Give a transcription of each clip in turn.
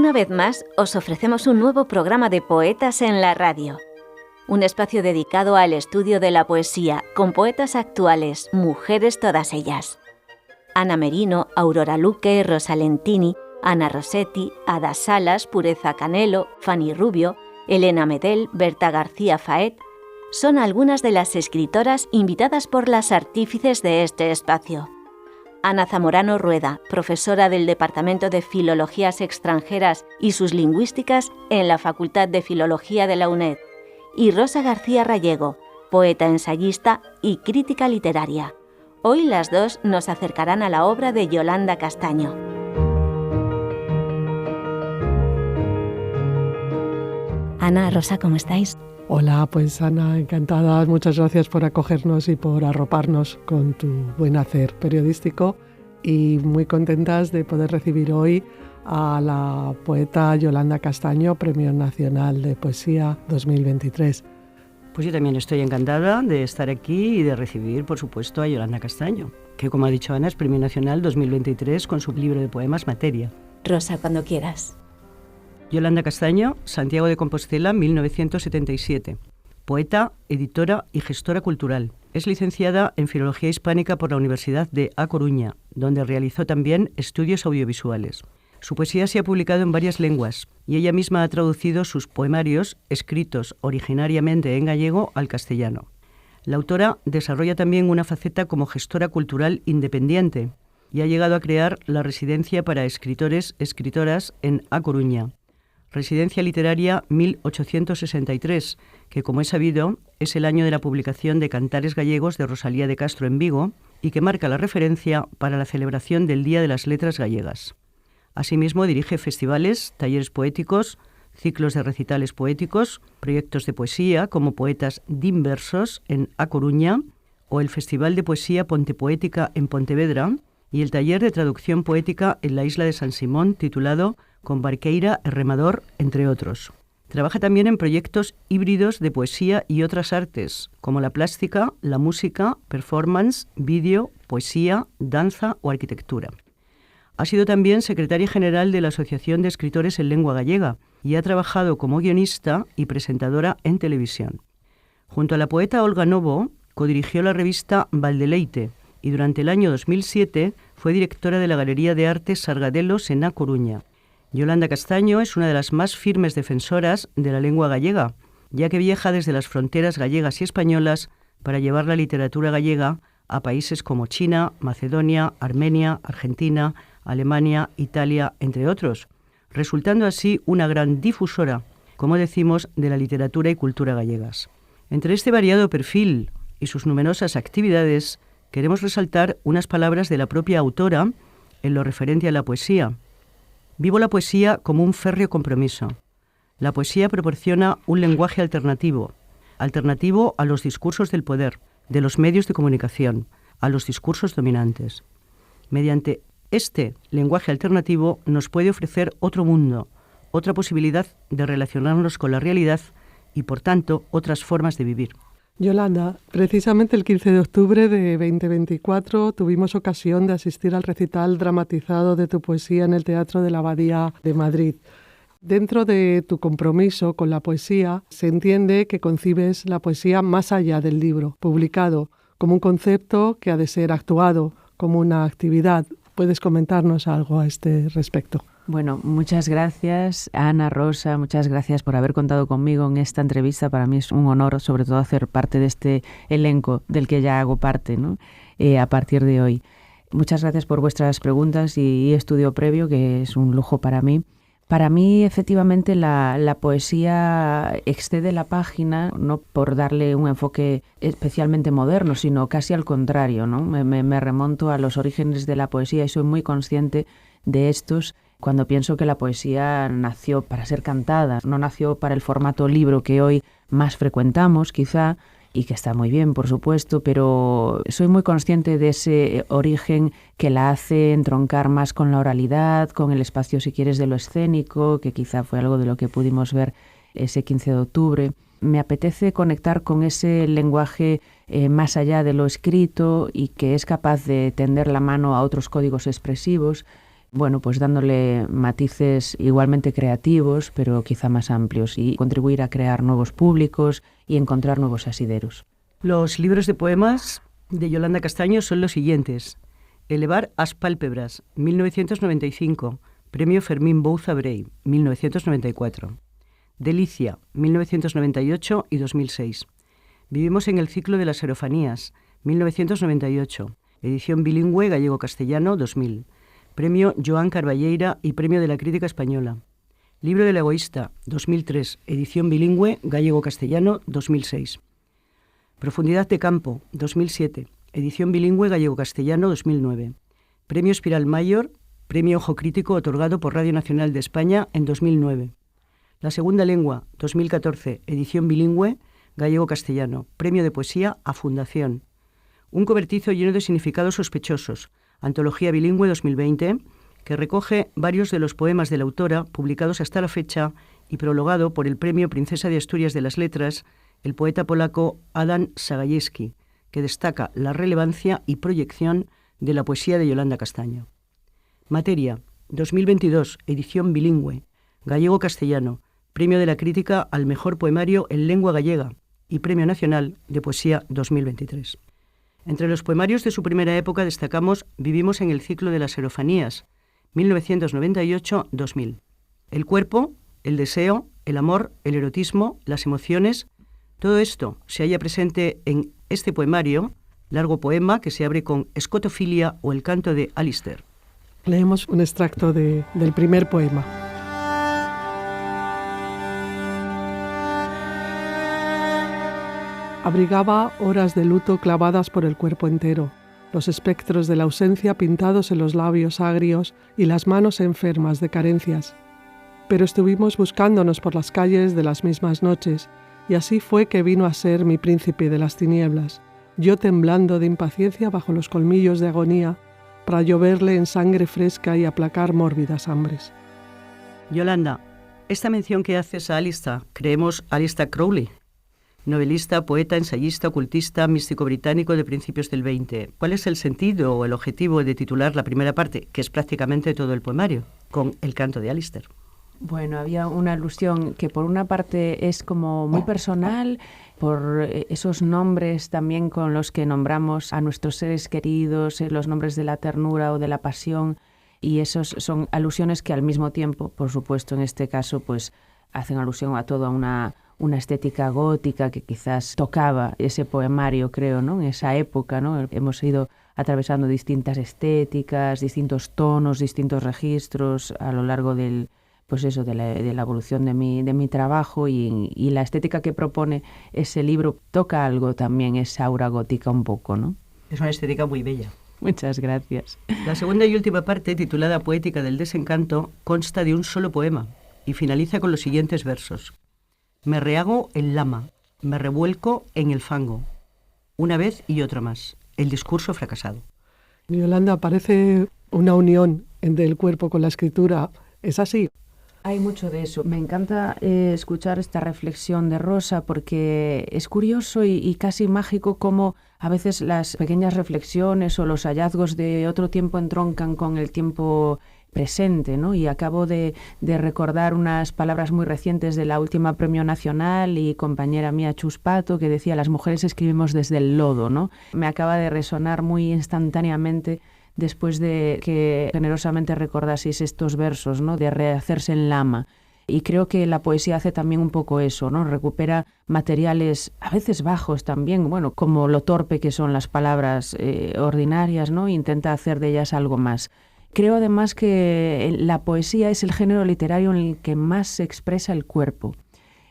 Una vez más, os ofrecemos un nuevo programa de Poetas en la Radio. Un espacio dedicado al estudio de la poesía, con poetas actuales, mujeres todas ellas. Ana Merino, Aurora Luque, Rosa Lentini, Ana Rossetti, Ada Salas, Pureza Canelo, Fanny Rubio, Elena Medel, Berta García Faet, son algunas de las escritoras invitadas por las artífices de este espacio. Ana Zamorano Rueda, profesora del Departamento de Filologías Extranjeras y sus Lingüísticas en la Facultad de Filología de la UNED, y Rosa García Rallego, poeta, ensayista y crítica literaria. Hoy las dos nos acercarán a la obra de Yolanda Castaño. Ana, Rosa, ¿cómo estáis? Hola, pues Ana, encantada. Muchas gracias por acogernos y por arroparnos con tu buen hacer periodístico, y muy contentas de poder recibir hoy a la poeta Yolanda Castaño, Premio Nacional de Poesía 2023. Pues yo también estoy encantada de estar aquí y de recibir, por supuesto, a Yolanda Castaño, que, como ha dicho Ana, es Premio Nacional 2023 con su libro de poemas Materia. Rosa, cuando quieras. Yolanda Castaño, Santiago de Compostela, 1977. Poeta, editora y gestora cultural. Es licenciada en Filología Hispánica por la Universidad de A Coruña, donde realizó también estudios audiovisuales. Su poesía se ha publicado en varias lenguas y ella misma ha traducido sus poemarios, escritos originariamente en gallego, al castellano. La autora desarrolla también una faceta como gestora cultural independiente y ha llegado a crear la Residencia para Escritores/Escritoras en A Coruña, Residencia Literaria 1863, que, como es sabido, es el año de la publicación de Cantares Gallegos de Rosalía de Castro en Vigo y que marca la referencia para la celebración del Día de las Letras Gallegas. Asimismo, dirige festivales, talleres poéticos, ciclos de recitales poéticos, proyectos de poesía como Poetas Dinversos en A Coruña o el Festival de Poesía Pontepoética en Pontevedra y el taller de traducción poética en la isla de San Simón titulado Con Barqueira e Remador, entre otros. Trabaja también en proyectos híbridos de poesía y otras artes, como la plástica, la música, performance, vídeo, poesía, danza o arquitectura. Ha sido también secretaria general de la Asociación de Escritores en Lengua Gallega y ha trabajado como guionista y presentadora en televisión. Junto a la poeta Olga Novo, codirigió la revista Valdeleite y durante el año 2007 fue directora de la Galería de Arte Sargadelos en A Coruña. Yolanda Castaño es una de las más firmes defensoras de la lengua gallega, ya que viaja desde las fronteras gallegas y españolas para llevar la literatura gallega a países como China, Macedonia, Armenia, Argentina, Alemania, Italia, entre otros, resultando así una gran difusora, como decimos, de la literatura y cultura gallegas. Entre este variado perfil y sus numerosas actividades, queremos resaltar unas palabras de la propia autora en lo referente a la poesía. Vivo la poesía como un férreo compromiso. La poesía proporciona un lenguaje alternativo a los discursos del poder, de los medios de comunicación, a los discursos dominantes. Mediante este lenguaje alternativo nos puede ofrecer otro mundo, otra posibilidad de relacionarnos con la realidad y, por tanto, otras formas de vivir. Yolanda, precisamente el 15 de octubre de 2024 tuvimos ocasión de asistir al recital dramatizado de tu poesía en el Teatro de la Abadía de Madrid. Dentro de tu compromiso con la poesía, se entiende que concibes la poesía más allá del libro publicado, como un concepto que ha de ser actuado, como una actividad. ¿Puedes comentarnos algo a este respecto? Bueno, muchas gracias, Ana, Rosa, muchas gracias por haber contado conmigo en esta entrevista. Para mí es un honor, sobre todo, hacer parte de este elenco del que ya hago parte, ¿no? A partir de hoy. Muchas gracias por vuestras preguntas y estudio previo, que es un lujo para mí. Para mí, efectivamente, la poesía excede la página, no por darle un enfoque especialmente moderno, sino casi al contrario, ¿no? Me remonto a los orígenes de la poesía y soy muy consciente de estos cuando pienso que la poesía nació para ser cantada, no nació para el formato libro que hoy más frecuentamos, quizá, y que está muy bien, por supuesto, pero soy muy consciente de ese origen que la hace entroncar más con la oralidad, con el espacio, si quieres, de lo escénico, que quizá fue algo de lo que pudimos ver ese 15 de octubre. Me apetece conectar con ese lenguaje más allá de lo escrito y que es capaz de tender la mano a otros códigos expresivos. bueno, pues dándole matices igualmente creativos, pero quizá más amplios, y contribuir a crear nuevos públicos y encontrar nuevos asideros. Los libros de poemas de Yolanda Castaño son los siguientes. Elevar as pálpebras, 1995, Premio Fermín Bouza Brey, 1994. Delicia, 1998 y 2006. Vivimos en el ciclo de las Erofanías, 1998, edición bilingüe gallego-castellano, 2000. Premio Joan Carballeira y Premio de la Crítica Española. Libro del Egoísta, 2003, edición bilingüe gallego-castellano, 2006. Profundidad de campo, 2007, edición bilingüe gallego-castellano, 2009. Premio Espiral Mayor, Premio Ojo Crítico otorgado por Radio Nacional de España en 2009. La segunda lengua, 2014, edición bilingüe gallego-castellano, Premio de Poesía a Fundación. Un cobertizo lleno de significados sospechosos, antología bilingüe 2020, que recoge varios de los poemas de la autora publicados hasta la fecha y prologado por el Premio Princesa de Asturias de las Letras, el poeta polaco Adam Sagajewski, que destaca la relevancia y proyección de la poesía de Yolanda Castaño. Materia, 2022, edición bilingüe, gallego-castellano, Premio de la Crítica al Mejor Poemario en Lengua Gallega y Premio Nacional de Poesía 2023. Entre los poemarios de su primera época destacamos Vivimos en el ciclo de las Erofanías, 1998-2000. El cuerpo, el deseo, el amor, el erotismo, las emociones, todo esto se halla presente en este poemario, largo poema que se abre con Escotofilia o el canto de Alistair. Leemos un extracto del primer poema. Abrigaba horas de luto clavadas por el cuerpo entero, los espectros de la ausencia pintados en los labios agrios y las manos enfermas de carencias. Pero estuvimos buscándonos por las calles de las mismas noches, y así fue que vino a ser mi príncipe de las tinieblas, yo temblando de impaciencia bajo los colmillos de agonía, para lloverle en sangre fresca y aplacar mórbidas hambres. Yolanda, esta mención que haces a Alistair, creemos Alistair Crowley, novelista, poeta, ensayista, ocultista, místico británico de principios del XX. ¿Cuál es el sentido o el objetivo de titular la primera parte, que es prácticamente todo el poemario, con el canto de Alistair? Bueno, había una alusión que por una parte es como muy personal, por esos nombres también con los que nombramos a nuestros seres queridos, los nombres de la ternura o de la pasión, y esos son alusiones que al mismo tiempo, por supuesto en este caso, pues hacen alusión a toda una estética gótica que quizás tocaba ese poemario, creo, ¿no? En esa época, ¿no? Hemos ido atravesando distintas estéticas, distintos tonos, distintos registros a lo largo del, pues eso, de la evolución de mi trabajo, y la estética que propone ese libro toca algo también, esa aura gótica un poco, ¿no? Es una estética muy bella. Muchas gracias. La segunda y última parte, titulada Poética del Desencanto, consta de un solo poema y finaliza con los siguientes versos. Me rehago en lama, me revuelco en el fango, una vez y otra más, el discurso fracasado. Yolanda, parece una unión entre el cuerpo con la escritura. ¿Es así? Hay mucho de eso. Me encanta escuchar esta reflexión de Rosa, porque es curioso y casi mágico cómo a veces las pequeñas reflexiones o los hallazgos de otro tiempo entroncan con el tiempo presente, ¿no? Y acabo de recordar unas palabras muy recientes de la última Premio Nacional y compañera mía Chus Pato, que decía: las mujeres escribimos desde el lodo, ¿no? Me acaba de resonar muy instantáneamente después de que generosamente recordaseis estos versos, ¿no? De rehacerse en lama. Y creo que la poesía hace también un poco eso, ¿no? Recupera materiales a veces bajos también, bueno, como lo torpe que son las palabras ordinarias, ¿no? Intenta hacer de ellas algo más. Creo además que la poesía es el género literario en el que más se expresa el cuerpo.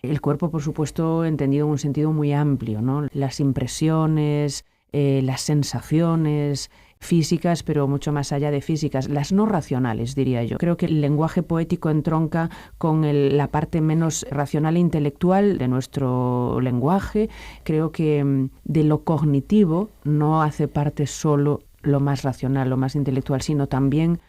El cuerpo, por supuesto, entendido en un sentido muy amplio, ¿no? Las impresiones, las sensaciones físicas, pero mucho más allá de físicas, las no racionales, diría yo. Creo que el lenguaje poético entronca con la parte menos racional e intelectual de nuestro lenguaje. Creo que de lo cognitivo no hace parte solo lo más racional, lo más intelectual, sino también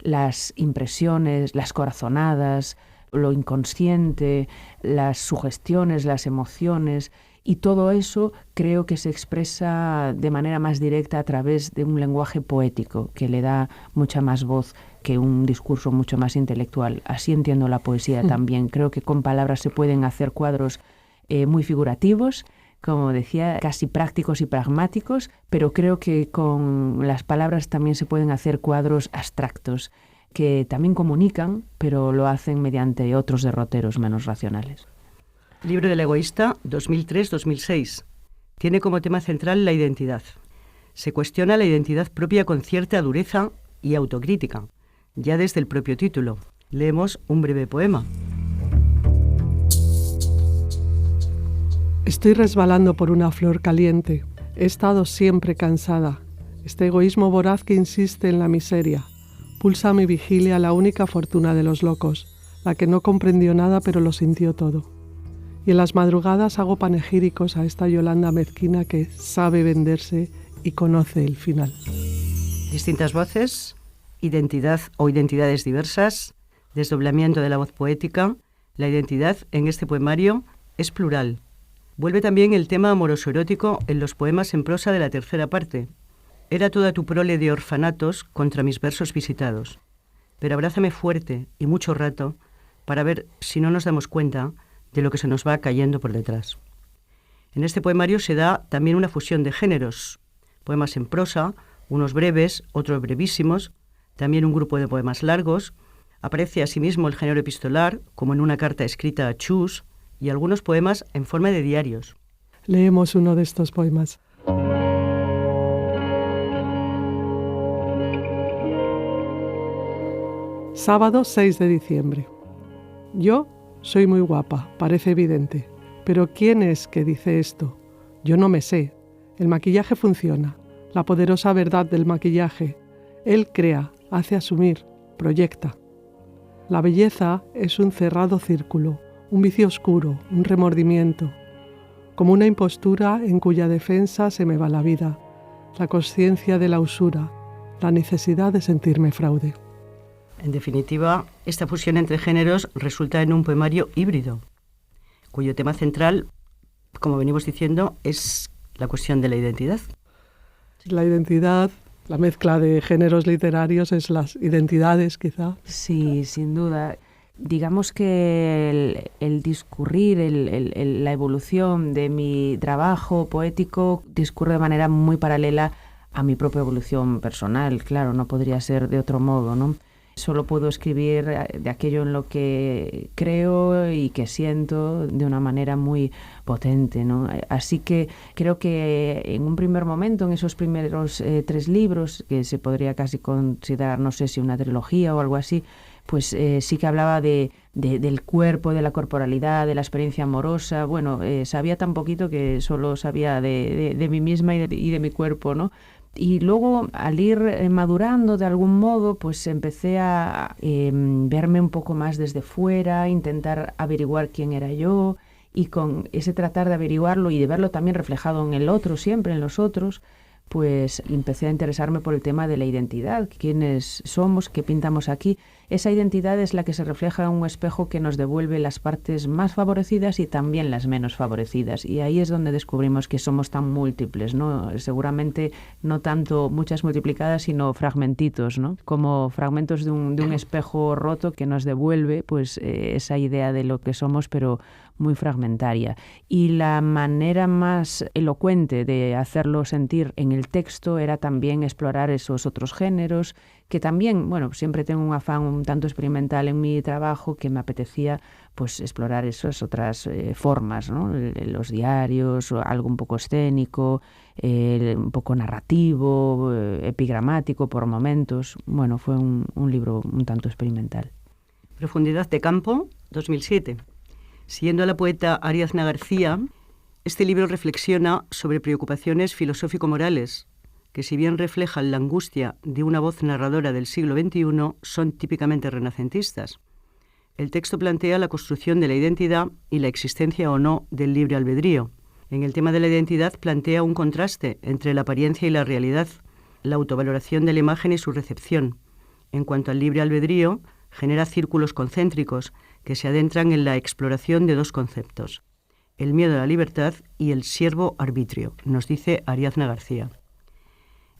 las impresiones, las corazonadas, lo inconsciente, las sugestiones, las emociones. Y todo eso creo que se expresa de manera más directa a través de un lenguaje poético que le da mucha más voz que un discurso mucho más intelectual. Así entiendo la poesía también. Creo que con palabras se pueden hacer cuadros muy figurativos, como decía, casi prácticos y pragmáticos, pero creo que con las palabras también se pueden hacer cuadros abstractos que también comunican, pero lo hacen mediante otros derroteros menos racionales. Libro del egoísta, 2003-2006. Tiene como tema central la identidad. Se cuestiona la identidad propia con cierta dureza y autocrítica, ya desde el propio título. Leemos un breve poema. Estoy resbalando por una flor caliente. He estado siempre cansada. Este egoísmo voraz que insiste en la miseria. Pulsa a mi vigilia la única fortuna de los locos, la que no comprendió nada pero lo sintió todo. Y en las madrugadas hago panegíricos a esta Yolanda mezquina que sabe venderse y conoce el final. Distintas voces, identidad o identidades diversas, desdoblamiento de la voz poética. La identidad en este poemario es plural. Vuelve también el tema amoroso-erótico en los poemas en prosa de la tercera parte. Era toda tu prole de orfanatos contra mis versos visitados. Pero abrázame fuerte y mucho rato para ver si no nos damos cuenta de lo que se nos va cayendo por detrás. En este poemario se da también una fusión de géneros. Poemas en prosa, unos breves, otros brevísimos, también un grupo de poemas largos. Aparece asimismo el género epistolar, como en una carta escrita a Chus, y algunos poemas en forma de diarios. Leemos uno de estos poemas. Sábado 6 de diciembre. Yo soy muy guapa, parece evidente. Pero ¿quién es que dice esto? Yo no me sé. El maquillaje funciona. La poderosa verdad del maquillaje. Él crea, hace asumir, proyecta. La belleza es un cerrado círculo, un vicio oscuro, un remordimiento, como una impostura en cuya defensa se me va la vida, la consciencia de la usura, la necesidad de sentirme fraude. En definitiva, esta fusión entre géneros resulta en un poemario híbrido, cuyo tema central, como venimos diciendo, es la cuestión de la identidad. La identidad, la mezcla de géneros literarios es las identidades, quizá. Sí, sin duda. Digamos que el discurrir, la evolución de mi trabajo poético discurre de manera muy paralela a mi propia evolución personal. Claro, no podría ser de otro modo, ¿no? Solo puedo escribir de aquello en lo que creo y que siento de una manera muy potente, ¿no? Así que creo que en un primer momento, en esos primeros 3 libros, que se podría casi considerar, no sé si una trilogía o algo así, pues sí que hablaba del cuerpo, de la corporalidad, de la experiencia amorosa. Bueno, sabía tan poquito que solo sabía de mí misma y de mi cuerpo, ¿no? Y luego, al ir madurando de algún modo, pues empecé a verme un poco más desde fuera, intentar averiguar quién era yo, y con ese tratar de averiguarlo y de verlo también reflejado en el otro, siempre en los otros, pues empecé a interesarme por el tema de la identidad, quiénes somos, qué pintamos aquí. Esa identidad es la que se refleja en un espejo que nos devuelve las partes más favorecidas y también las menos favorecidas. Y ahí es donde descubrimos que somos tan múltiples, ¿no? Seguramente no tanto muchas multiplicadas, sino fragmentitos, ¿no? Como fragmentos de un espejo roto que nos devuelve pues esa idea de lo que somos, pero muy fragmentaria. Y la manera más elocuente de hacerlo sentir en el texto era también explorar esos otros géneros, que también, bueno, siempre tengo un afán un tanto experimental en mi trabajo, que me apetecía pues explorar esas otras formas, ¿no? Los diarios, algo un poco escénico, un poco narrativo, epigramático por momentos. Bueno, fue un libro un tanto experimental. Profundidad de campo, 2007. Siguiendo a la poeta Ariadna García, este libro reflexiona sobre preocupaciones filosófico-morales, que si bien reflejan la angustia de una voz narradora del siglo XXI, son típicamente renacentistas. El texto plantea la construcción de la identidad y la existencia o no del libre albedrío. En el tema de la identidad plantea un contraste entre la apariencia y la realidad, la autovaloración de la imagen y su recepción. En cuanto al libre albedrío, genera círculos concéntricos que se adentran en la exploración de 2 conceptos: El miedo a la libertad y el siervo arbitrio, nos dice Ariadna García.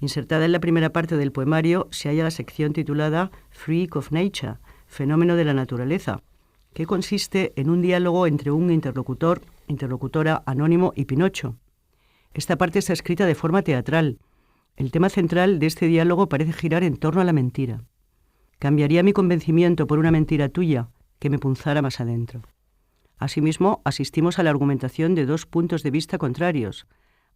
Insertada en la primera parte del poemario se halla la sección titulada Freak of Nature, fenómeno de la naturaleza, que consiste en un diálogo entre un interlocutora anónimo y Pinocho. Esta parte está escrita de forma teatral. El tema central de este diálogo parece girar en torno a la mentira. Cambiaría mi convencimiento por una mentira tuya que me punzara más adentro. Asimismo, asistimos a la argumentación de dos puntos de vista contrarios.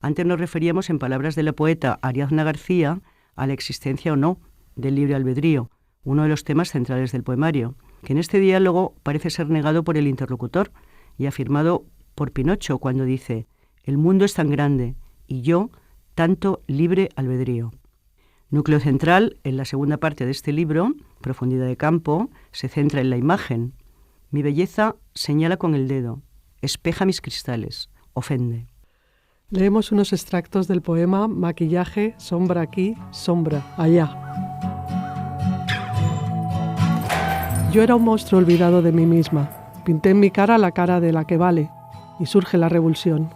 Antes nos referíamos, en palabras de la poeta Ariadna García, a la existencia o no del libre albedrío, uno de los temas centrales del poemario, que en este diálogo parece ser negado por el interlocutor y afirmado por Pinocho cuando dice: «El mundo es tan grande y yo tanto libre albedrío». Núcleo central en la segunda parte de este libro, Profundidad de campo, se centra en la imagen. Mi belleza señala con el dedo, espeja mis cristales, ofende. Leemos unos extractos del poema Maquillaje, sombra aquí, sombra allá. Yo era un monstruo olvidado de mí misma. Pinté en mi cara la cara de la que vale, y surge la revulsión.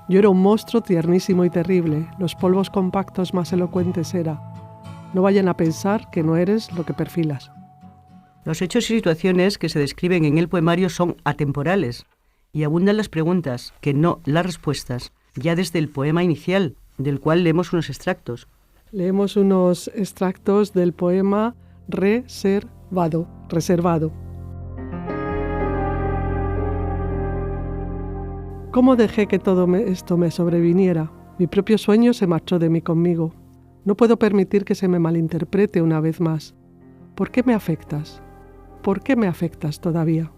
Yo era un monstruo tiernísimo y terrible, los polvos compactos más elocuentes era. No vayan a pensar que no eres lo que perfilas. Los hechos y situaciones que se describen en el poemario son atemporales y abundan las preguntas, que no las respuestas, ya desde el poema inicial, del cual leemos unos extractos. Leemos unos extractos del poema Reservado. ¿Cómo dejé que todo esto me sobreviniera? Mi propio sueño se marchó de mí conmigo. No puedo permitir que se me malinterprete una vez más. ¿Por qué me afectas? ¿Por qué me afectas todavía?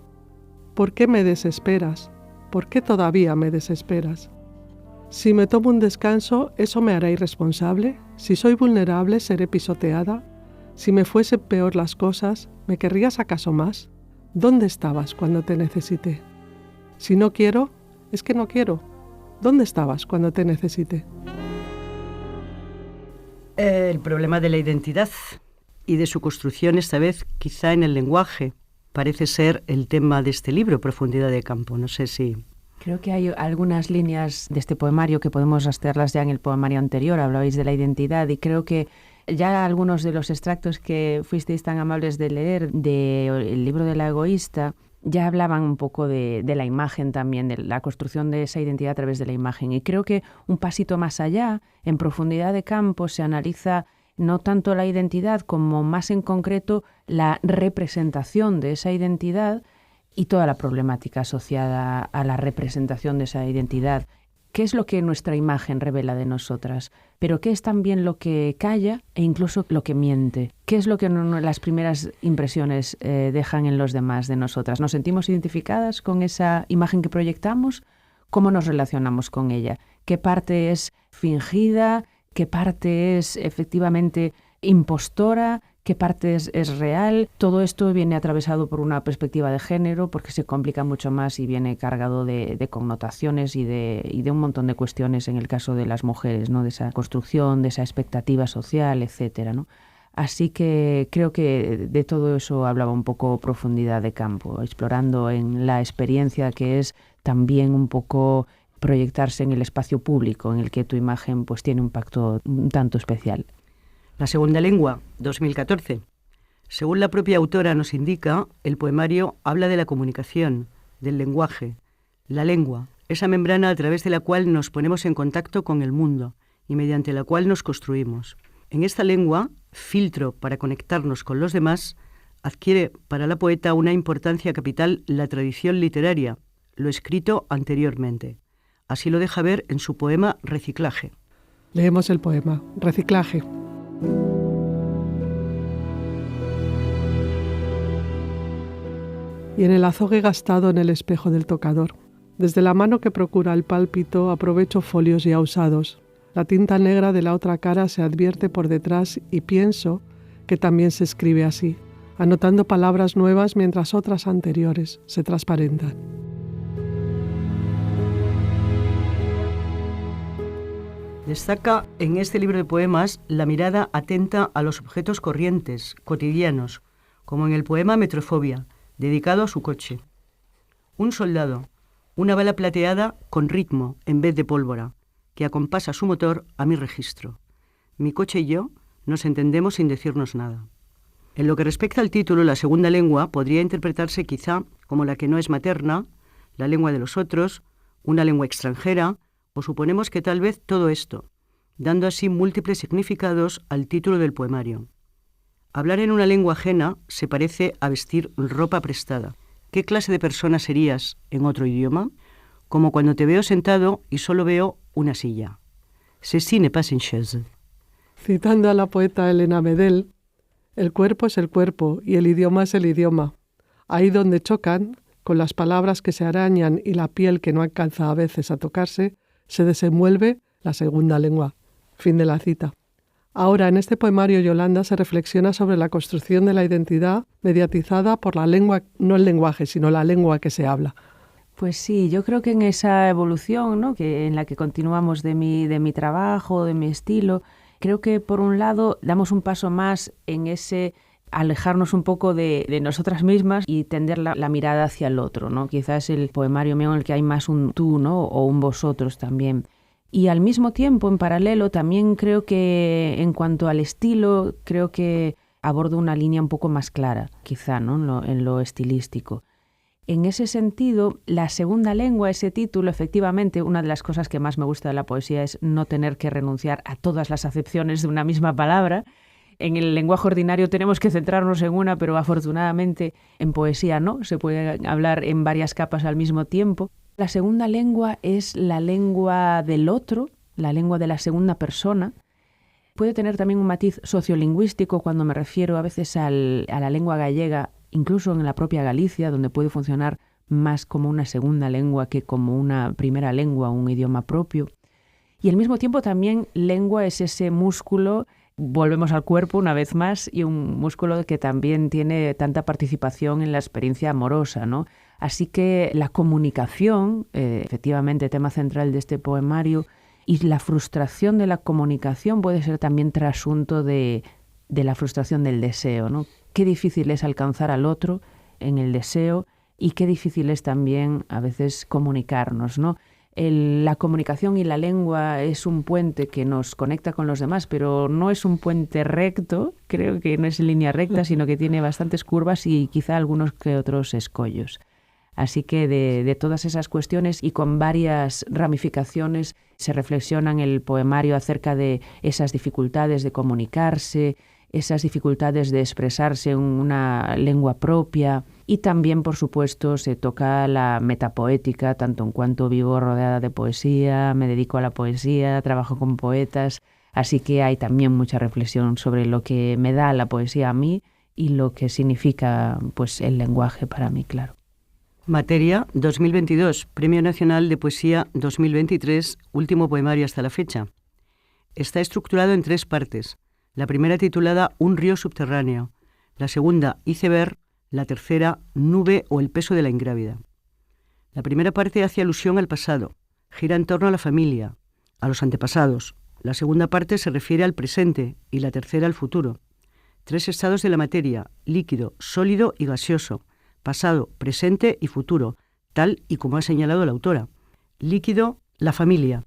¿Por qué me desesperas? ¿Por qué todavía me desesperas? Si me tomo un descanso, ¿eso me hará irresponsable? Si soy vulnerable, ¿seré pisoteada? Si me fuesen peor las cosas, ¿me querrías acaso más? ¿Dónde estabas cuando te necesité? Si no quiero, es que no quiero. ¿Dónde estabas cuando te necesité? El problema de la identidad y de su construcción, esta vez quizá en el lenguaje, parece ser el tema de este libro, Profundidad de campo. No sé si... Creo que hay algunas líneas de este poemario que podemos rastrearlas ya en el poemario anterior. Hablabais de la identidad y creo que ya algunos de los extractos que fuisteis tan amables de leer del libro de la egoísta ya hablaban un poco de la imagen también, de la construcción de esa identidad a través de la imagen. Y creo que un pasito más allá, en Profundidad de campo, se analiza no tanto la identidad como más en concreto la representación de esa identidad y toda la problemática asociada a la representación de esa identidad. ¿Qué es lo que nuestra imagen revela de nosotras? Pero ¿qué es también lo que calla e incluso lo que miente? ¿Qué es lo que las primeras impresiones dejan en los demás de nosotras? ¿Nos sentimos identificadas con esa imagen que proyectamos? ¿Cómo nos relacionamos con ella? ¿Qué parte es fingida? ¿Qué parte es efectivamente impostora? ¿Qué parte es real? Todo esto viene atravesado por una perspectiva de género porque se complica mucho más y viene cargado de connotaciones y de un montón de cuestiones en el caso de las mujeres, ¿no? De esa construcción, de esa expectativa social, etcétera, ¿no? Así que creo que de todo eso hablaba un poco Profundidad de campo, explorando en la experiencia que es también un poco proyectarse en el espacio público en el que tu imagen pues tiene un impacto un tanto especial. La segunda lengua, 2014. Según la propia autora nos indica, el poemario habla de la comunicación, del lenguaje. La lengua, esa membrana a través de la cual nos ponemos en contacto con el mundo y mediante la cual nos construimos. En esta lengua, filtro para conectarnos con los demás, adquiere para la poeta una importancia capital la tradición literaria, lo escrito anteriormente. Así lo deja ver en su poema Reciclaje. Leemos el poema Reciclaje. Y en el azogue gastado en el espejo del tocador, desde la mano que procura el pálpito aprovecho folios ya usados. La tinta negra de la otra cara se advierte por detrás y pienso que también se escribe así, anotando palabras nuevas mientras otras anteriores se transparentan. Destaca en este libro de poemas la mirada atenta a los objetos corrientes, cotidianos, como en el poema Metrofobia, dedicado a su coche. Un soldado, Una bala plateada con ritmo en vez de pólvora, que acompasa su motor a mi registro. Mi coche y yo nos entendemos sin decirnos nada. En lo que respecta al título, la segunda lengua podría interpretarse quizá como la que no es materna, la lengua de los otros, una lengua extranjera, o suponemos que tal vez todo esto, dando así múltiples significados al título del poemario. Hablar en una lengua ajena se parece a vestir ropa prestada. ¿Qué clase de persona serías en otro idioma? Como cuando te veo sentado y solo veo una silla. Ceci n'est pas une chaise. Citando a la poeta Elena Medel, el cuerpo es el cuerpo y el idioma es el idioma. Ahí donde chocan, con las palabras que se arañan y la piel que no alcanza a veces a tocarse, se desenvuelve la segunda lengua. Fin de la cita. Ahora, en este poemario, Yolanda se reflexiona sobre la construcción de la identidad mediatizada por la lengua, no el lenguaje, sino la lengua que se habla. Pues sí, yo creo que en esa evolución, ¿no?, en la que continuamos de mi trabajo, de mi estilo, creo que por un lado damos un paso más en ese alejarnos un poco de nosotras mismas y tender la mirada hacia el otro, ¿no? Quizás el poemario mío en el que hay más un tú, ¿no?, o un vosotros también. Y al mismo tiempo, en paralelo, también creo que en cuanto al estilo, creo que abordo una línea un poco más clara, quizá, ¿no?, en lo estilístico. En ese sentido, la segunda lengua, ese título, efectivamente, una de las cosas que más me gusta de la poesía es no tener que renunciar a todas las acepciones de una misma palabra. En el lenguaje ordinario tenemos que centrarnos en una, pero afortunadamente en poesía no, se puede hablar en varias capas al mismo tiempo. La segunda lengua es la lengua del otro, la lengua de la segunda persona. Puede tener también un matiz sociolingüístico cuando me refiero a veces a la lengua gallega, incluso en la propia Galicia, donde puede funcionar más como una segunda lengua que como una primera lengua, un idioma propio. Y al mismo tiempo también lengua es ese músculo, volvemos al cuerpo una vez más, y un músculo que también tiene tanta participación en la experiencia amorosa, ¿no? Así que la comunicación, efectivamente, tema central de este poemario, y la frustración de la comunicación puede ser también trasunto de la frustración del deseo, ¿no? Qué difícil es alcanzar al otro en el deseo y qué difícil es también a veces comunicarnos, ¿no? La comunicación y la lengua es un puente que nos conecta con los demás, pero no es un puente recto, creo que no es en línea recta, sino que tiene bastantes curvas y quizá algunos que otros escollos. Así que de todas esas cuestiones y con varias ramificaciones se reflexiona en el poemario acerca de esas dificultades de comunicarse, esas dificultades de expresarse en una lengua propia y también, por supuesto, se toca la metapoética, tanto en cuanto vivo rodeada de poesía, me dedico a la poesía, trabajo con poetas, así que hay también mucha reflexión sobre lo que me da la poesía a mí y lo que significa, pues, el lenguaje para mí, claro. Materia 2022, Premio Nacional de Poesía 2023, último poemario hasta la fecha. Está estructurado en 3 partes. La primera titulada Un río subterráneo, la segunda Iceberg, la tercera Nube o el peso de la ingrávida. La primera parte hace alusión al pasado, gira en torno a la familia, a los antepasados. La segunda parte se refiere al presente y la tercera al futuro. 3 estados de la materia, líquido, sólido y gaseoso, pasado, presente y futuro, tal y como ha señalado la autora. Líquido, la familia,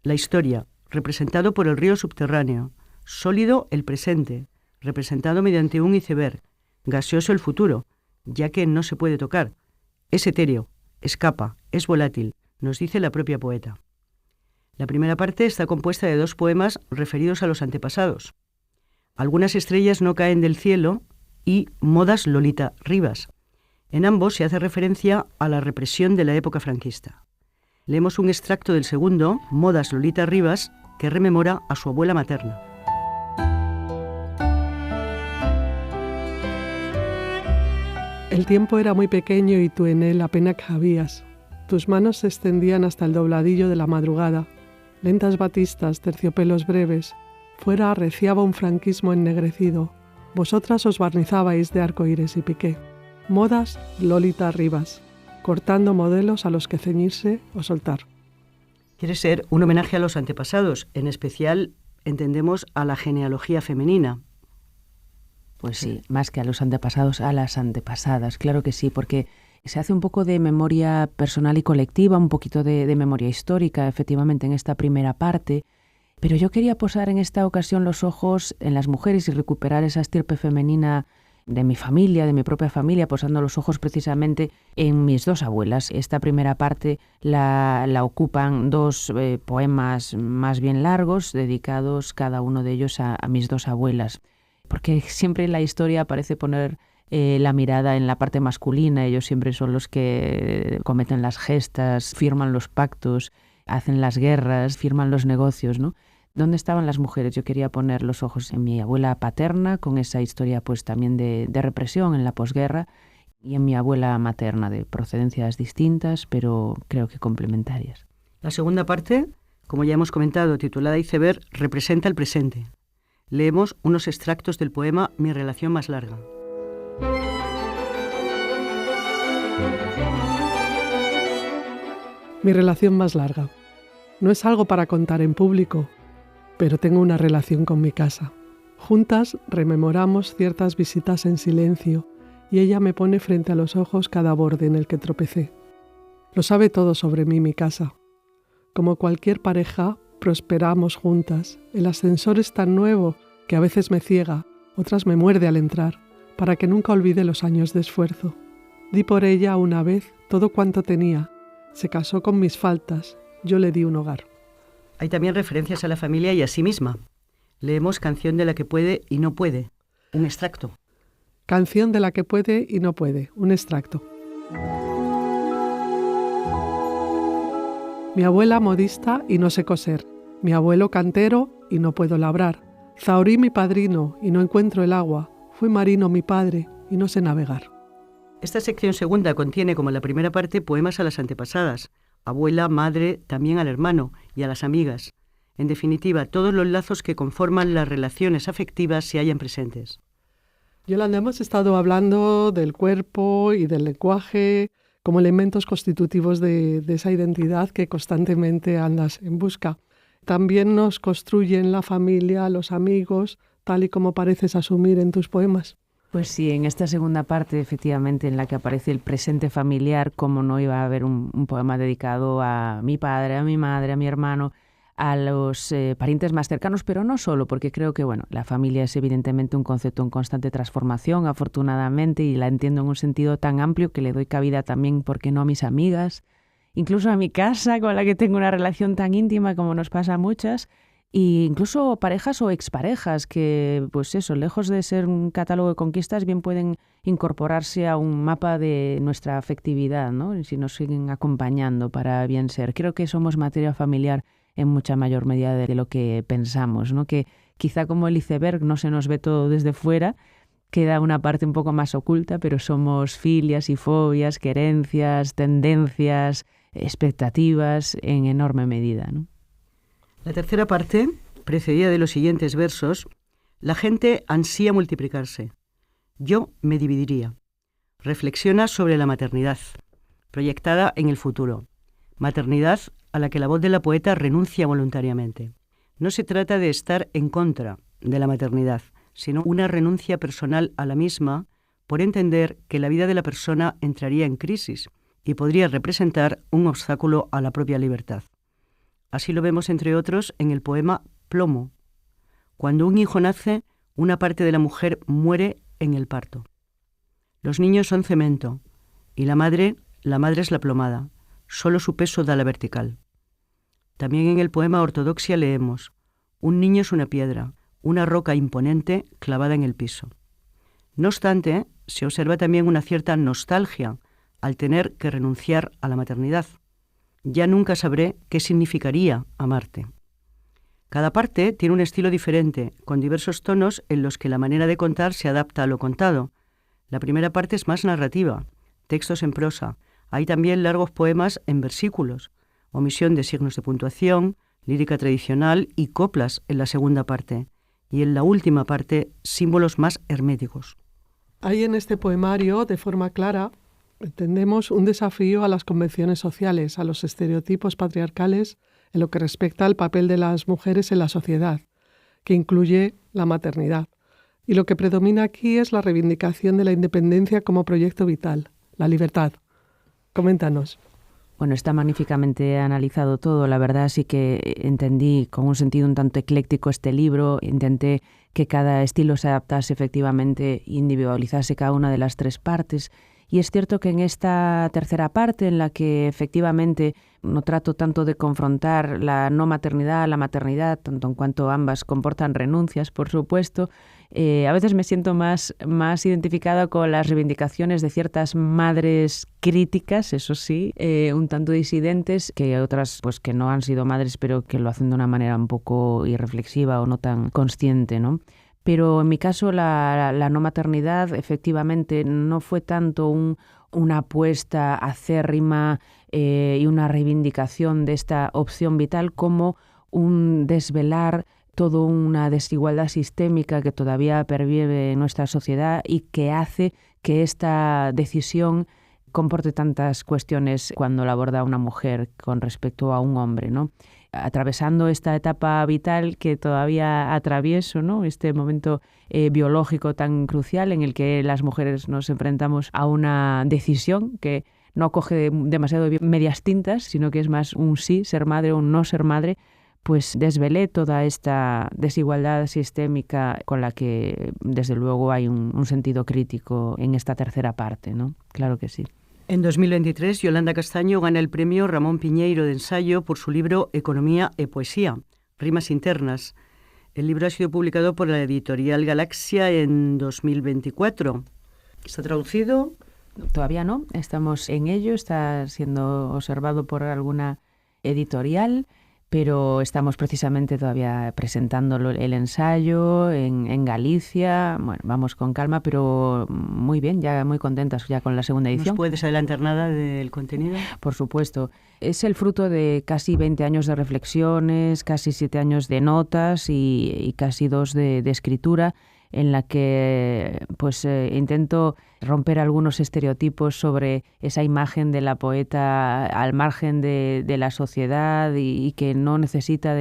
la historia, representado por el río subterráneo. Sólido, el presente, representado mediante un iceberg. Gaseoso, el futuro, ya que no se puede tocar. Es etéreo, escapa, es volátil, nos dice la propia poeta. La primera parte está compuesta de 2 poemas referidos a los antepasados. Algunas estrellas no caen del cielo y Modas Lolita Rivas. En ambos se hace referencia a la represión de la época franquista. Leemos un extracto del segundo, Modas Lolita Rivas, que rememora a su abuela materna. El tiempo era muy pequeño y tú en él apenas cabías. Tus manos se extendían hasta el dobladillo de la madrugada. Lentas batistas, terciopelos breves. Fuera arreciaba un franquismo ennegrecido. Vosotras os barnizabais de arcoíris y piqué. Modas Lolita Rivas, cortando modelos a los que ceñirse o soltar. Quiere ser un homenaje a los antepasados, en especial entendemos a la genealogía femenina. Pues sí, más que a los antepasados, a las antepasadas, claro que sí, porque Se hace un poco de memoria personal y colectiva, un poquito de memoria histórica, efectivamente, en esta primera parte. Pero yo quería posar en esta ocasión los ojos en las mujeres y recuperar esa estirpe femenina de mi familia, de mi propia familia, posando los ojos precisamente en mis dos abuelas. Esta primera parte la ocupan dos poemas más bien largos, dedicados cada uno de ellos a mis dos abuelas. Porque siempre la historia parece poner la mirada en la parte masculina. Ellos siempre son los que cometen las gestas, firman los pactos, hacen las guerras, firman los negocios, ¿no? ¿Dónde estaban las mujeres? Yo quería poner los ojos en mi abuela paterna, con esa historia pues también de represión en la posguerra, y en mi abuela materna, de procedencias distintas, pero creo que complementarias. La segunda parte, como ya hemos comentado, titulada Iceberg, representa el presente. Leemos unos extractos del poema Mi relación más larga. Mi relación más larga. No es algo para contar en público, pero tengo una relación con mi casa. Juntas rememoramos ciertas visitas en silencio y ella me pone frente a los ojos cada borde en el que tropecé. Lo sabe todo sobre mí mi casa. Como cualquier pareja, prosperamos juntas. El ascensor es tan nuevo que a veces me ciega, otras me muerde al entrar, para que nunca olvide los años de esfuerzo. Di por ella una vez todo cuanto tenía. Se casó con mis faltas, yo le di un hogar. Hay también referencias a la familia y a sí misma. Leemos Canción de la que puede y no puede, un extracto. Canción de la que puede y no puede, un extracto. Mi abuela modista y no sé coser. Mi abuelo cantero y no puedo labrar. Zahorí mi padrino y no encuentro el agua. Fui marino mi padre y no sé navegar. Esta sección segunda contiene, como la primera parte, poemas a las antepasadas, abuela, madre, también al hermano y a las amigas. En definitiva, todos los lazos que conforman las relaciones afectivas se hallan presentes. Yolanda, hemos estado hablando del cuerpo y del lenguaje como elementos constitutivos de esa identidad que constantemente andas en busca. También nos construyen la familia, los amigos, tal y como pareces asumir en tus poemas. Pues sí, en esta segunda parte, efectivamente, en la que aparece el presente familiar, como no iba a haber un poema dedicado a mi padre, a mi madre, a mi hermano, a los parientes más cercanos, pero no solo, porque creo que la familia es evidentemente un concepto en constante transformación, afortunadamente, y la entiendo en un sentido tan amplio que le doy cabida también, ¿por qué no?, a mis amigas, incluso a mi casa, con la que tengo una relación tan íntima como nos pasa a muchas, e incluso parejas o exparejas que, pues eso, lejos de ser un catálogo de conquistas, bien pueden incorporarse a un mapa de nuestra afectividad, ¿no? Si nos siguen acompañando para bien ser. Creo que somos materia familiar en mucha mayor medida de lo que pensamos, ¿no? Que quizá como el iceberg no se nos ve todo desde fuera, queda una parte un poco más oculta, pero somos filias y fobias, querencias, tendencias, expectativas en enorme medida, ¿no? La tercera parte, precedida de los siguientes versos, la gente ansía multiplicarse. Yo me dividiría. Reflexiona sobre la maternidad, proyectada en el futuro. Maternidad a la que la voz de la poeta renuncia voluntariamente. No se trata de estar en contra de la maternidad, sino una renuncia personal a la misma por entender que la vida de la persona entraría en crisis y podría representar un obstáculo a la propia libertad. Así lo vemos, entre otros, en el poema Plomo. Cuando un hijo nace, una parte de la mujer muere en el parto. Los niños son cemento, y la madre es la plomada. Solo su peso da la vertical. También en el poema Ortodoxia leemos: un niño es una piedra, una roca imponente clavada en el piso. No obstante, se observa también una cierta nostalgia al tener que renunciar a la maternidad. Ya nunca sabré qué significaría amarte. Cada parte tiene un estilo diferente, con diversos tonos en los que la manera de contar se adapta a lo contado. La primera parte es más narrativa, textos en prosa. Hay también largos poemas en versículos, omisión de signos de puntuación, lírica tradicional y coplas en la segunda parte. Y en la última parte, símbolos más herméticos. Hay en este poemario, de forma clara, entendemos un desafío a las convenciones sociales, a los estereotipos patriarcales en lo que respecta al papel de las mujeres en la sociedad, que incluye la maternidad. Y lo que predomina aquí es la reivindicación de la independencia como proyecto vital, la libertad, Coméntanos. Bueno, está magníficamente analizado todo. La verdad sí que entendí con un sentido un tanto ecléctico este libro. Intenté que cada estilo se adaptase efectivamente, individualizase cada una de las tres partes. Y es cierto que en esta tercera parte, en la que efectivamente no trato tanto de confrontar la no maternidad, la maternidad, tanto en cuanto ambas comportan renuncias, por supuesto, a veces me siento más identificada con las reivindicaciones de ciertas madres críticas, eso sí, un tanto disidentes, que otras pues que no han sido madres, pero que lo hacen de una manera un poco irreflexiva o no tan consciente, ¿no? Pero en mi caso la no maternidad efectivamente no fue tanto una apuesta acérrima y una reivindicación de esta opción vital como un desvelar toda una desigualdad sistémica que todavía pervive en nuestra sociedad y que hace que esta decisión comporte tantas cuestiones cuando la aborda una mujer con respecto a un hombre, ¿no? Atravesando esta etapa vital que todavía atravieso, ¿no? Este momento biológico tan crucial en el que las mujeres nos enfrentamos a una decisión que no coge demasiado medias tintas, sino que es más un sí, ser madre o un no ser madre, pues desvelé toda esta desigualdad sistémica con la que, desde luego, hay un sentido crítico en esta tercera parte, ¿no? Claro que sí. En 2023, Yolanda Castaño gana el premio Ramón Piñeiro de ensayo por su libro Economía e Poesía, Rimas Internas. El libro ha sido publicado por la editorial Galaxia en 2024. ¿Está traducido? Todavía no, estamos en ello, está siendo observado por alguna editorial, pero estamos precisamente todavía presentando el ensayo en Galicia. Bueno, vamos con calma, pero muy bien, ya muy contentas ya con la segunda edición. ¿Nos puedes adelantar nada del contenido? Por supuesto. Es el fruto de casi 20 años de reflexiones, casi 7 años de notas y casi 2 de escritura, en la que pues intento romper algunos estereotipos sobre esa imagen de la poeta al margen de la sociedad y que no necesita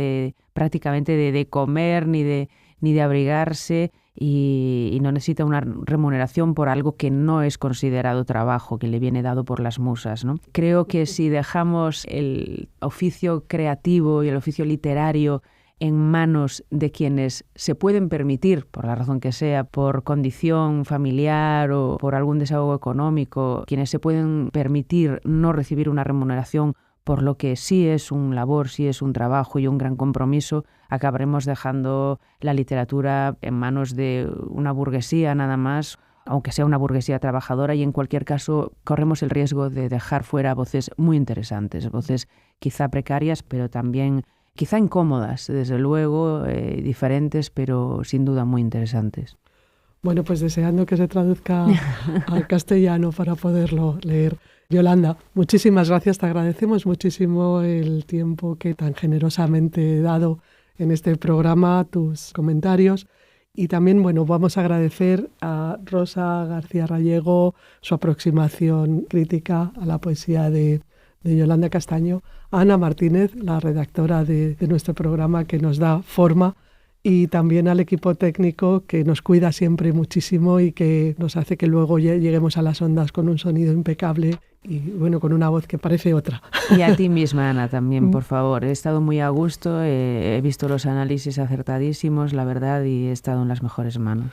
prácticamente de comer ni de abrigarse y no necesita una remuneración por algo que no es considerado trabajo, que le viene dado por las musas, ¿no? Creo que si dejamos el oficio creativo y el oficio literario en manos de quienes se pueden permitir, por la razón que sea, por condición familiar o por algún desahogo económico, quienes se pueden permitir no recibir una remuneración por lo que sí es un labor, sí es un trabajo y un gran compromiso, acabaremos dejando la literatura en manos de una burguesía nada más, aunque sea una burguesía trabajadora, y en cualquier caso corremos el riesgo de dejar fuera voces muy interesantes, voces quizá precarias, pero también quizá incómodas, desde luego, diferentes, pero sin duda muy interesantes. Bueno, pues deseando que se traduzca al castellano para poderlo leer. Yolanda, muchísimas gracias, te agradecemos muchísimo el tiempo que tan generosamente he dado en este programa, tus comentarios. Y también, bueno, vamos a agradecer a Rosa García Rallego su aproximación crítica a la poesía de Yolanda Castaño, a Ana Martínez, la redactora de nuestro programa, que nos da forma, y también al equipo técnico que nos cuida siempre muchísimo y que nos hace que luego lleguemos a las ondas con un sonido impecable y bueno, con una voz que parece otra. Y a ti misma, Ana, también, por favor. He estado muy a gusto, he visto los análisis acertadísimos, la verdad, y he estado en las mejores manos.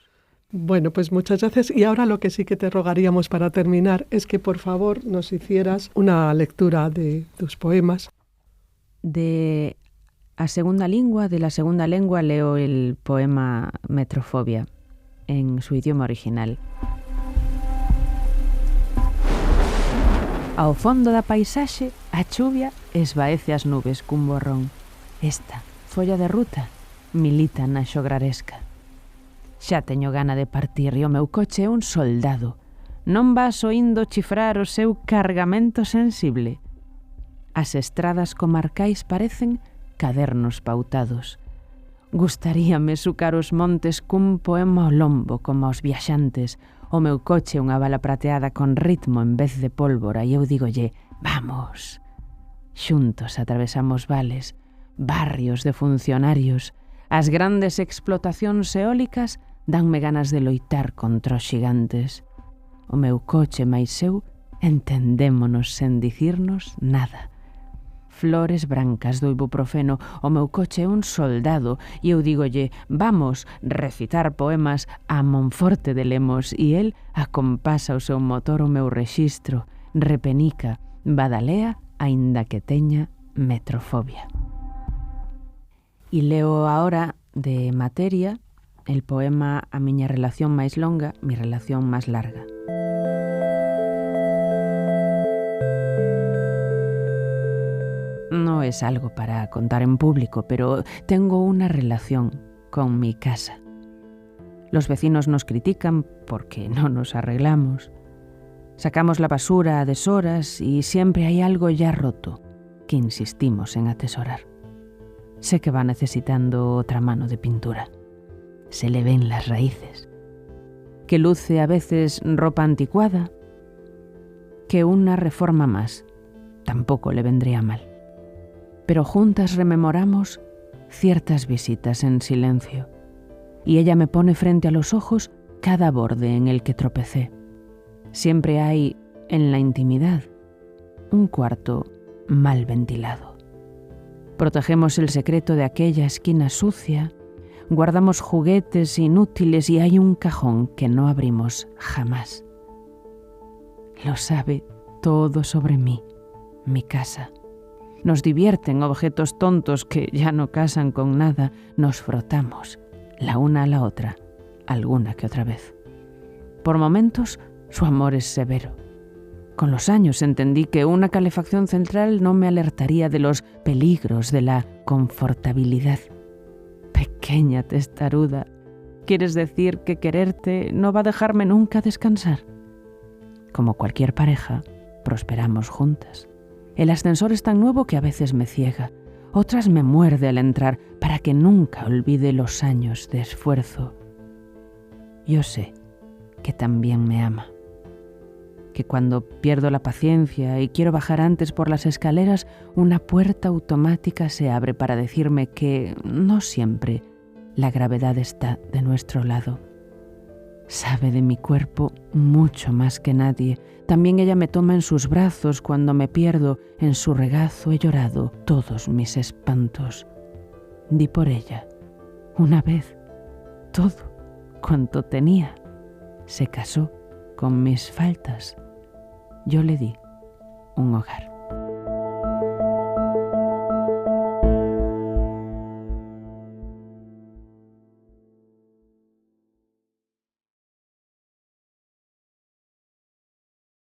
Bueno, pues muchas gracias. Y ahora lo que sí que te rogaríamos para terminar es que por favor nos hicieras una lectura de tus poemas. De la segunda lengua leo el poema Metrofobia en su idioma original. Ao fondo da paisaxe, a chuvia esvaece as nubes cun borrón. Esta, folla de ruta, milita na xograresca. Xa teño gana de partir e o meu coche é un soldado. Non vas oindo chifrar o seu cargamento sensible. As estradas comarcais parecen cadernos pautados. Gustaríame sucar os montes cun poema ao lombo como aos viaxantes. O meu coche é unha bala prateada con ritmo en vez de pólvora e eu digolle, vamos. Xuntos atravesamos vales, barrios de funcionarios. As grandes explotacións eólicas danme ganas de loitar contra os xigantes. O meu coche máis eu Entendémonos sen dicirnos nada. Flores brancas do ibuprofeno, o meu coche é un soldado e eu dígolle, vamos, recitar poemas a Monforte de Lemos e el acompasa o seu motor o meu rexistro, repenica, badalea, aínda que teña metrofobia. E leo ahora de Materia el poema A miña relación máis longa, mi relación máis larga. No es algo para contar en público, pero tengo una relación con mi casa. Los vecinos nos critican porque no nos arreglamos. Sacamos la basura a deshoras y siempre hay algo ya roto que insistimos en atesorar. Sé que va necesitando otra mano de pintura. Se le ven las raíces. Que luce a veces ropa anticuada. Que una reforma más tampoco le vendría mal. Pero juntas rememoramos ciertas visitas en silencio, y ella me pone frente a los ojos cada borde en el que tropecé. Siempre hay, en la intimidad, un cuarto mal ventilado. Protegemos el secreto de aquella esquina sucia, guardamos juguetes inútiles y hay un cajón que no abrimos jamás. Lo sabe todo sobre mí, mi casa. Nos divierten objetos tontos que ya no casan con nada. Nos frotamos, la una a la otra, alguna que otra vez. Por momentos, su amor es severo. Con los años entendí que una calefacción central no me alertaría de los peligros de la confortabilidad. Pequeña testaruda, ¿quieres decir que quererte no va a dejarme nunca descansar? Como cualquier pareja, prosperamos juntas. El ascensor es tan nuevo que a veces me ciega, otras me muerde al entrar para que nunca olvide los años de esfuerzo. Yo sé que también me ama, que cuando pierdo la paciencia y quiero bajar antes por las escaleras, una puerta automática se abre para decirme que no siempre la gravedad está de nuestro lado. Sabe de mi cuerpo mucho más que nadie. También ella me toma en sus brazos cuando me pierdo. En su regazo he llorado todos mis espantos. Di por ella, una vez, todo cuanto tenía. Se casó con mis faltas. Yo le di un hogar.